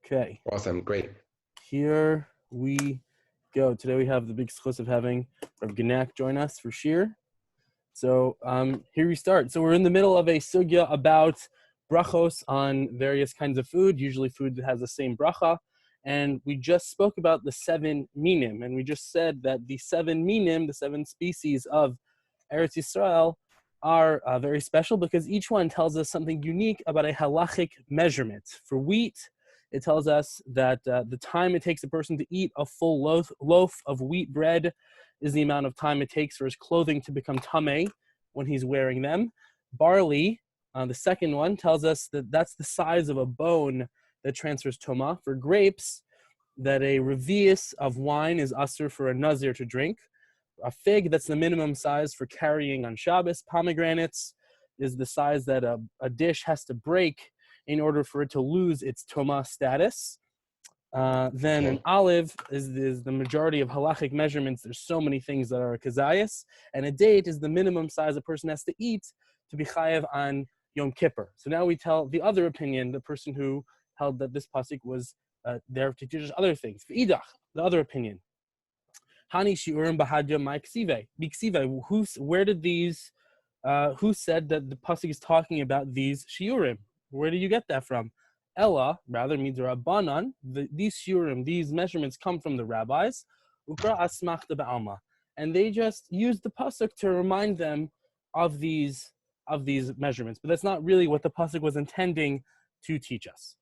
Okay. Awesome. Great. Here we go. Today we have the big success of having Rav Genak join us for Shir. So here we start. So we're in the middle of a sugya about brachos on various kinds of food, usually food that has the same bracha. And we just spoke about the 7 minim. And we just said that the 7 minim, the 7 species of Eretz Yisrael, are very special because each one tells us something unique about a halachic measurement. For wheat, it tells us that the time it takes a person to eat a full loaf of wheat bread is the amount of time it takes for his clothing to become tameh when he's wearing them. Barley, the second one, tells us that that's the size of a bone that transfers toma. For grapes, that a revius of wine is usher for a nazir to drink. A fig, that's the minimum size for carrying on Shabbos. Pomegranates is the size that a dish has to break in order for it to lose its toma status. Then an olive is the majority of halachic measurements. There's so many things that are a kazayas. And a date is the minimum size a person has to eat to be chayev on Yom Kippur. So now we tell the other opinion, the person who held that this pasuk was there to teach us other things. V'idach, the other opinion. Hani shiurim bahadya ma'ksive. Where did these, who said that the pasuk is talking about these shiurim? Where do you get that from? Ella, rather, means Rabbanan. These shiurim, these measurements come from the rabbis. Ukra asmachta ba'alma. And they just used the pasuk to remind them of these measurements. But that's not really what the pasuk was intending to teach us.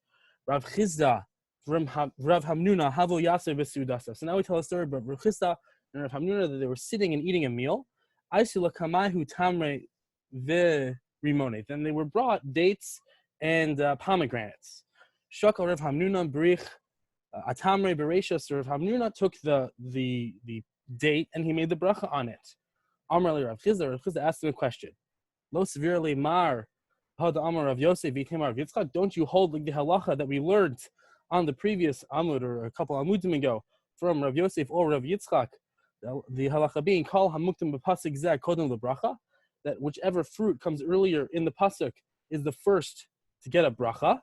Rav Chizda, Rav Hamnuna, Havo Yaseh Vesudasa. So now we tell a story about Rav Chizda and Rav Hamnuna that they were sitting and eating a meal. Aisila Kamaihu Tamre Ve Rimone. Then they were brought dates and pomegranates. Shakal Rav Hamnuna Brich Atamre Bereishos. So Rav Hamnuna took the date and he made the bracha on it. Amar Rav Chizda asked him a question. Lo severely mar Hada Amar of Yosef Vitamar of Yitzchak. Don't you hold like the halacha that we learned on the previous Amud or a couple Amudim ago from Rav Yosef or Rav Yitzchak? The halacha being called hamuktim b'pasuk zeh kodem lebracha, that whichever fruit comes earlier in the pasuk is the first to get a bracha.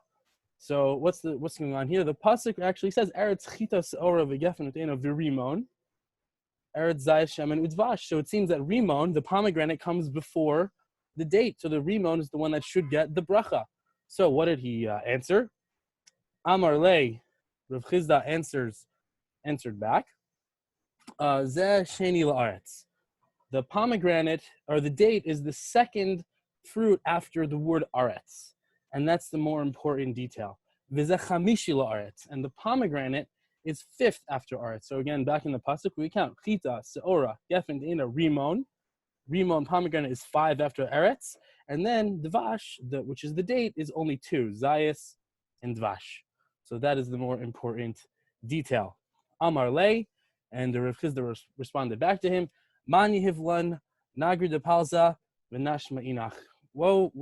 So what's going on here? The pasuk actually says Eretz chita seora v'gefen utena v'rimon Eretz zayis shemen udvash. So it seems that rimon, the pomegranate, comes before the date. So the rimon is the one that should get the bracha. So what did he answer? Amar lei, Rav Chizda answered back. Zeh sheni la'aretz. The pomegranate or the date is the second fruit after the word aretz, and that's the more important detail. V'zeh chamishi la'aretz, and the pomegranate is 5th after aretz. So again, back in the pasuk we count chita, seora, gefen deina, rimon. Rimon pomegranate is 5 after eretz, and then dvash, which is the date, is only 2, zayis and dvash. So that is the more important detail. Amar lei, and the Rav Chizda responded back to him, Mani hivlan nagri de palza v'nashma inach. Whoa,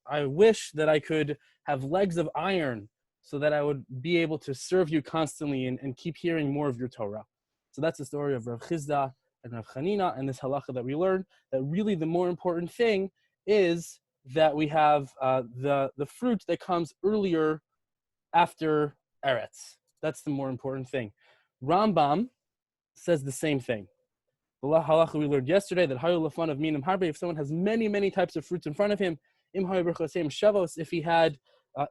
I wish that I could have legs of iron so that I would be able to serve you constantly and keep hearing more of your Torah. So that's the story of Rav Chizda and Rav Chanina and this halacha that we learned, that really the more important thing is that we have the fruit that comes earlier after Eretz. That's the more important thing. Rambam says the same thing. The halacha we learned yesterday, that hayu lefan of minim harbe, if someone has many types of fruits in front of him, im hayu berchosem shavos,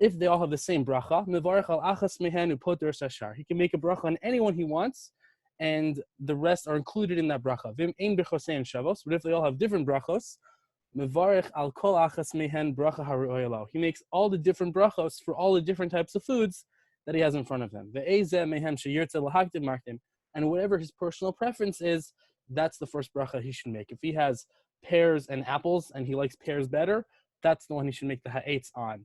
if they all have the same bracha, mevarech al achas mehen upoter sashar. He can make a bracha on anyone he wants, and the rest are included in that bracha. Vim ein berchosem shavos, but if they all have different brachos, mevarech al kol achas mehen bracha haru'oyelo. He makes all the different brachos for all the different types of foods that he has in front of him. Ve'ezeh mehen sheyirtze lahakdim markdim. And whatever his personal preference is, that's the first bracha he should make. If he has pears and apples and he likes pears better, that's the one he should make the ha'etz on.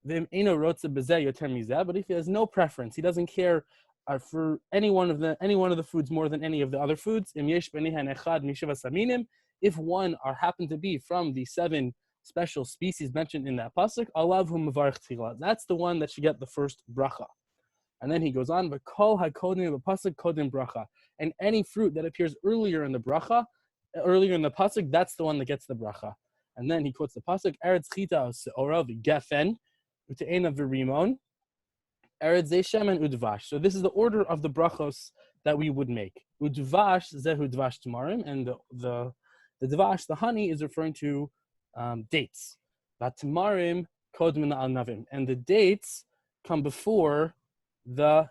But if he has no preference, he doesn't care for any one of the foods more than any of the other foods, if one happen to be from the 7 special species mentioned in that pasuk, that's the one that should get the first bracha. And then he goes on, but kol hakodim b'pasuk kodim bracha, and any fruit that appears earlier in the bracha, earlier in the pasuk, that's the one that gets the bracha. And then he quotes the pasuk, Eretz chita se'ora v'gefen ute'ena v'rimon, Eretz Zeishem and Udvash. So this is the order of the brachos that we would make. Udvash zehu dvash tamarim, and the dvash, the honey, is referring to dates. Vatamarim kodmin al navim, and the dates come before the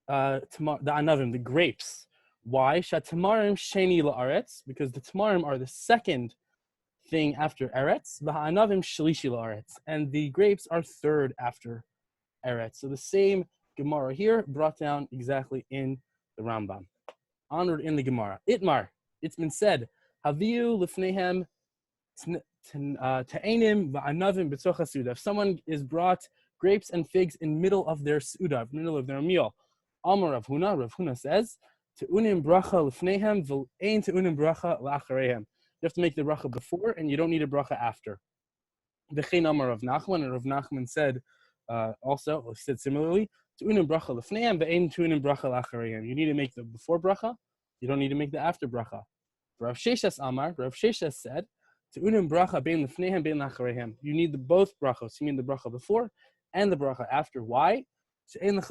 anavim, the grapes. Why? Shatamarim sheni la'aretz, because the tamarim are the second thing after eretz. V'ha'anavim shlishi la'aretz, and the grapes are third after eretz. So the same Gemara here brought down exactly in the Rambam. Honored in the Gemara. Itmar, it's been said, Haviu lifnehem ta'enim va'anavim b'tzoch ha'suda. If someone is brought grapes and figs in middle of their suda, middle of their meal, Amar Rav Huna says, Te'unim bracha lifnehem v'ein te'unim bracha la'acharehem. You have to make the bracha before, and you don't need a bracha after. V'chein Amar Rav Nachman, and Rav Nachman said said similarly, Te'unim bracha lifnehem v'ein te'unim bracha la'acharehem. You need to make the before bracha, you don't need to make the after bracha. Rav Sheshas Amar, Rav Sheshas said, Te'unim bracha bein lifnehem bein la'acharehem. You need both brachos. You mean the bracha before and the bracha after. Why? Because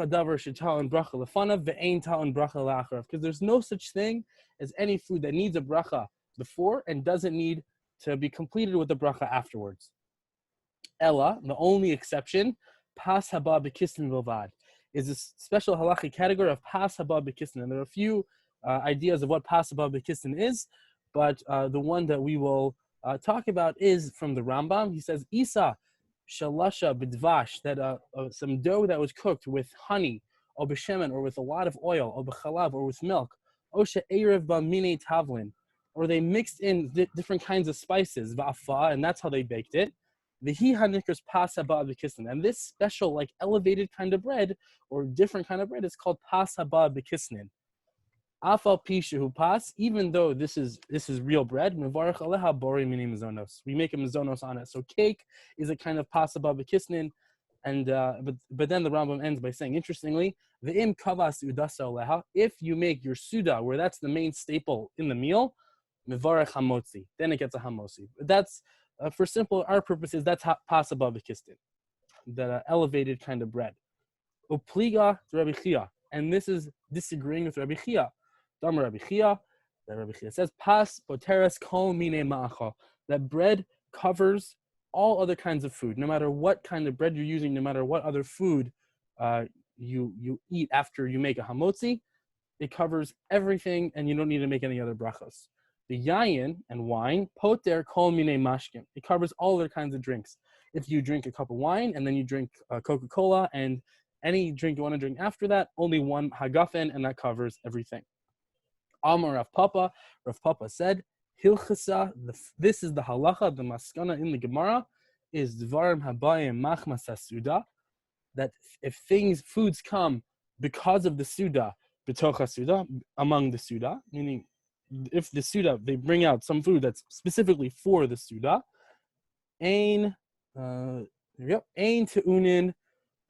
there's no such thing as any food that needs a bracha before and doesn't need to be completed with the bracha afterwards. Ella, the only exception, pas haba b'kisnin bilvad, is a special halachic category of pas haba b'kisnin. And there are a few ideas of what pas haba b'kisnin is, but the one that we will talk about is from the Rambam. He says, Isa shalasha b'dvash, that some dough that was cooked with honey, or b'shemen, or with a lot of oil, or b'chalav, or with milk, or she'erev b'minei tavlin, or they mixed in different kinds of spices, va'afa, and that's how they baked it. V'hi hanikras pas haba b'kisnin, and this special, like elevated kind of bread, or different kind of bread, is called pas haba b'kisnin. Afal pi shehu pas, even though this is real bread, mevarach aleha bori mini mizonos. We make a mizonos on it. So cake is a kind of pas haba b'kisnin, and but then the Rambam ends by saying, interestingly, ve'im kavas udasa aleha. If you make your suda, where that's the main staple in the meal, mevarach hamotzi, then it gets a hamotzi. That's for simple our purposes. That's pas haba b'kisnin, the elevated kind of bread. Upliga Rabbi Chia, and this is disagreeing with Rabbi Chia. Damar Rabbi Chia, that Rabbi Chia says, Pas poteres kol mine ma'achal, that bread covers all other kinds of food, no matter what kind of bread you're using, no matter what other food you eat after you make a hamotzi, it covers everything, and you don't need to make any other brachos. The yayin and wine, poter kol mine mashkim, it covers all other kinds of drinks. If you drink a cup of wine and then you drink Coca-Cola and any drink you want to drink after that, only one hagafen, and that covers everything. Amar Rav Papa said, Hilkhos, this is the halacha, the maskana in the Gemara, is Devarim habayim machmas hasuda, that if foods come because of the suda, b'toch hasuda, among the suda, meaning if the suda, they bring out some food that's specifically for the suda, ein te'unin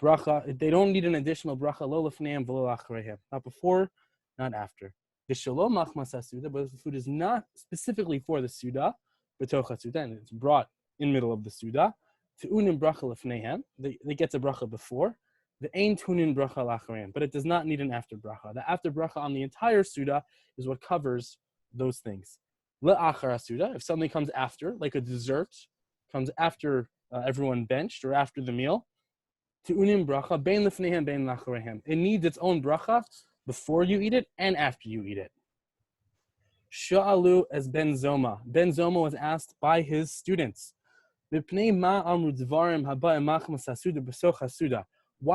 bracha, they don't need an additional bracha, lo lefneim v'lo acharehem, not before, not after. The shalom machmas hasuda, but if the food is not specifically for the suda, b'toch hasuda, and it's brought in middle of the suda, te'unin bracha lefnehem, they get a bracha before, the ein tunin bracha lacharehem, but it does not need an after bracha. The after bracha on the entire suda is what covers those things. Le'achar hasuda, if something comes after, like a dessert, comes after everyone benched or after the meal, te'unin bracha bein lefnehem bein lacharehem, it needs its own bracha before you eat it and after you eat it. Sha'alu as Ben Zoma. Ben Zoma was asked by his students, why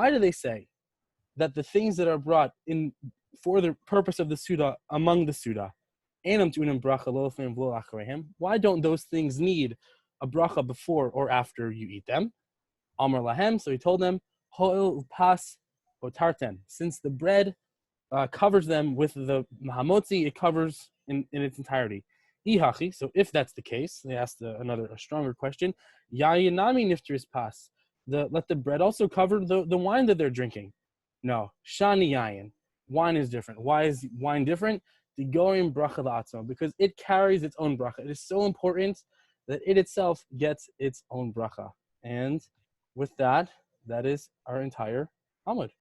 do they say that the things that are brought in for the purpose of the Suda, among the Suda, why don't those things need a bracha before or after you eat them? Amar lahem, so he told them, since the bread covers them with the hamotzi, it covers in its entirety. Ihachi, so if that's the case, they asked a stronger question. Yayinami nifteris pas. Let the bread also cover the wine that they're drinking. No, shani yayin. Wine is different. Why is wine different? The gorim bracha la'atzmo, because it carries its own bracha. It is so important that it itself gets its own bracha. And with that, that is our entire Amud.